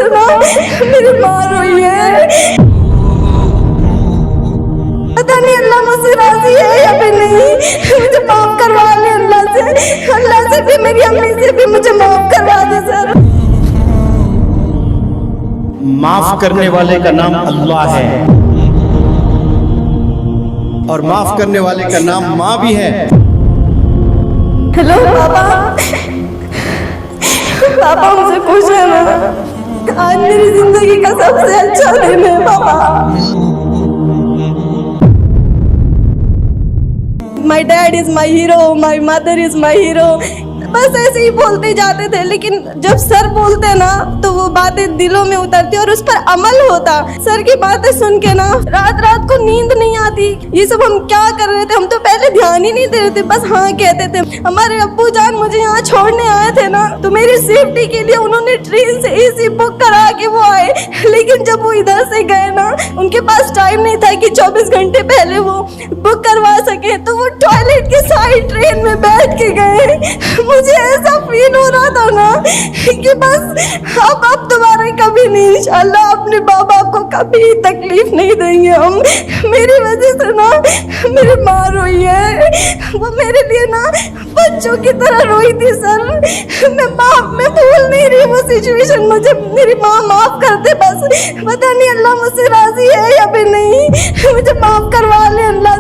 से ना मेरी माँ रोई है। पता नहीं अल्लाह मुझसे राजी है या फिर नहीं, मुझे माफ करवा ले अल्लाह से भी, मेरी अम्मी से भी मुझे माफ करवा दे सर। माफ करने वाले का नाम अल्लाह है और माफ करने वाले का नाम माँ भी है। हेलो पापा, पापा मुझे खुश है ना, आज मेरी जिंदगी का सबसे अच्छा दिन है पापा। My dad is my hero, my mother is my hero, बस ऐसे ही बोलते जाते थे, लेकिन जब सर बोलते ना तो वो बातें दिलों में उतरती और उस पर अमल होता। सर की बातें सुन के ना रात रात को नींद नहीं आती। ये सब हम क्या कर रहे थे, हम तो पहले ध्यान ही नहीं दे रहे थे, बस हाँ कहते थे। हमारे अब्बू जान मुझे यहाँ छोड़ने आए थे ना, तो मेरी सेफ्टी के लिए उन्होंने ट्रेन से एसी बुक करा के वो आए, लेकिन जब वो इधर से गए ना, उनके पास टाइम नहीं था कि 24 घंटे पहले वो बुक करवा सके, तो वो टॉयलेट के साइड ट्रेन में बैठ के गए। मुझे ऐसा फील हो रहा था ना कि बस अब दोबारा कभी नहीं, इंशाल्लाह अपने माँ बाप को कभी तकलीफ नहीं देंगे हम। मेरी वजह से ना मेरी माँ रोई है, वो मेरे लिए ना बच्चों की तरह रोई थी सर। मैं भूल नहीं रही वो सिचुएशन, मुझे मेरी माँ माफ कर दे बस। पता नहीं अल्लाह मुझसे राजी है या फिर नहीं, मुझे माफ करवा ले अल्लाह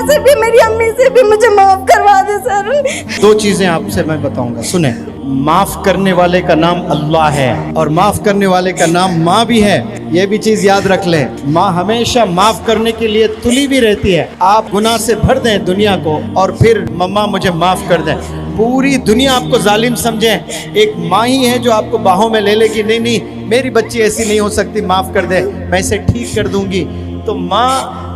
से भी, मेरी अम्मी से भी मुझे माफ करवा दे सर। दो चीजें आपसे मैं बताऊंगा, सुने। माफ करने वाले का नाम अल्लाह है और माफ करने वाले का नाम माँ भी है। ये भी चीज याद रख लें, माँ हमेशा माफ करने के लिए तुली भी रहती है। आप गुनाह से भर दें दुनिया को और फिर मम्मा मुझे माफ कर दें, पूरी दुनिया आपको जालिम समझे, एक माँ ही है जो आपको बाहों में ले लेगी, नहीं नहीं मेरी बच्ची ऐसी नहीं हो सकती, माफ कर दे, मैं इसे ठीक कर दूंगी। तो माँ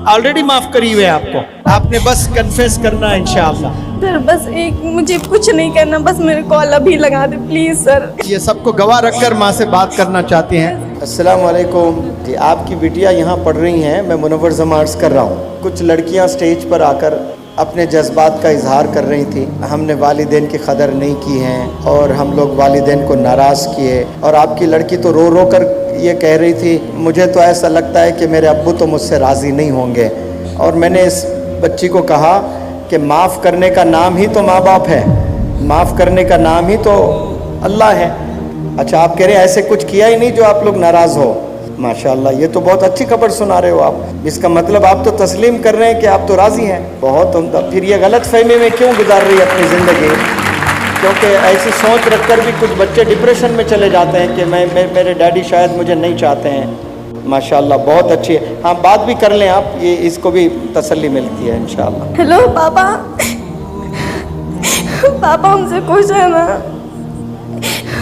ऑलरेडी माफ करी हुई है आपको, आपने बस कन्फेस करना है इंशाअल्लाह। सर बस एक, मुझे कुछ नहीं करना, बस मेरे कॉल अभी लगा दे प्लीज सर। ये सबको गवाह रखकर माँ से बात करना चाहती हैं। अस्सलाम वालेकुम जी, आपकी बिटिया यहाँ पढ़ रही हैं, मैं मुनव्वर जमा अर्ज़ कर रहा हूँ। कुछ लड़कियाँ स्टेज पर आकर अपने जज्बात का इजहार कर रही थी। हमने वालिदैन की कदर नहीं की है और हम लोग वालिदैन को नाराज़ किए, और आपकी लड़की तो रो रो कर ये कह रही थी, मुझे तो ऐसा लगता है कि मेरे अब्बू तो मुझसे राज़ी नहीं होंगे। और मैंने इस बच्ची को कहा कि माफ़ करने का नाम ही तो माँ बाप है, माफ़ करने का नाम ही तो अल्लाह है। अच्छा, आप कह रहे हैं ऐसे कुछ किया ही नहीं जो आप लोग नाराज़ हो। माशाअल्लाह, ये तो बहुत अच्छी खबर सुना रहे हो आप। इसका मतलब आप तो तस्लीम कर रहे हैं कि आप तो राज़ी हैं। बहुत उम्दा। फिर ये गलत फहमी में क्यों गुजार रही है अपनी ज़िंदगी? क्योंकि ऐसी सोच रखकर भी कुछ बच्चे डिप्रेशन में चले जाते हैं कि मेरे डैडी शायद मुझे नहीं चाहते हैं। माशाअल्लाह, बहुत अच्छी है। हाँ, बात भी कर लें आप, ये इसको भी तसल्ली मिलती है इंशाअल्लाह। हेलो पापा, पापा हमसे खुश है ना?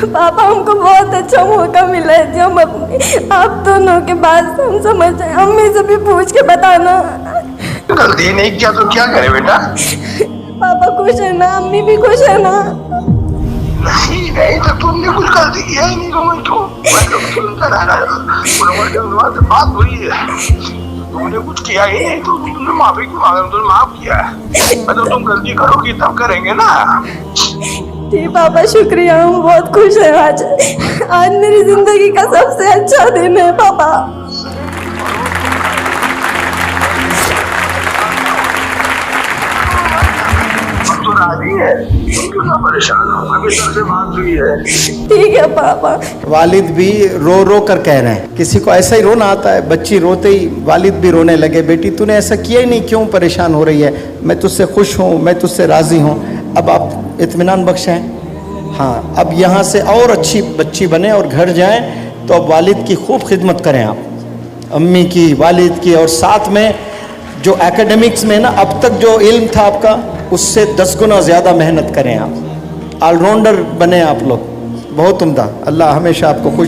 पापा हमको बहुत अच्छा मौका मिला है जो हम अपने आप दोनों के बाद हम समझ जाए। अम्मी से भी पूछ के बताना। गलती नहीं किया तो क्या करे बेटा? पापा खुश है ना? अम्मी भी खुश है ना? नहीं तो तुमने कुछ गलती किया ही नहीं। बात हुई है, तुमने कुछ किया ही नहीं, तो तुमने माफी की मांगा, तुमने माफ किया है। तो तुम गलती करोगी तब करेंगे ना। जी पापा शुक्रिया, हम बहुत खुश हैं। आज मेरी जिंदगी का सबसे अच्छा दिन है पापा। तो राजी है, क्यों ना परेशान हो, अभी सर से बात हुई है। ठीक है पापा। वालिद भी रो रो कर कह रहे हैं, किसी को ऐसा ही रोना आता है, बच्ची रोते ही वालिद भी रोने लगे, बेटी तूने ऐसा किया ही नहीं, क्यों परेशान हो रही है, मैं तुझसे खुश हूँ, मैं तुझसे राज़ी हूँ। अब आप इत्मीनान बख्श हैं। हाँ, अब यहाँ से और अच्छी बच्ची बने और घर जाएं, तो अब वालिद की खूब खिदमत करें आप, अम्मी की, वालिद की, और साथ में जो एकेडमिक्स में ना अब तक जो इल्म था आपका, उससे 10 गुना ज़्यादा मेहनत करें आप, ऑलराउंडर बने आप लोग। बहुत उम्दा। अल्लाह हमेशा आपको खुश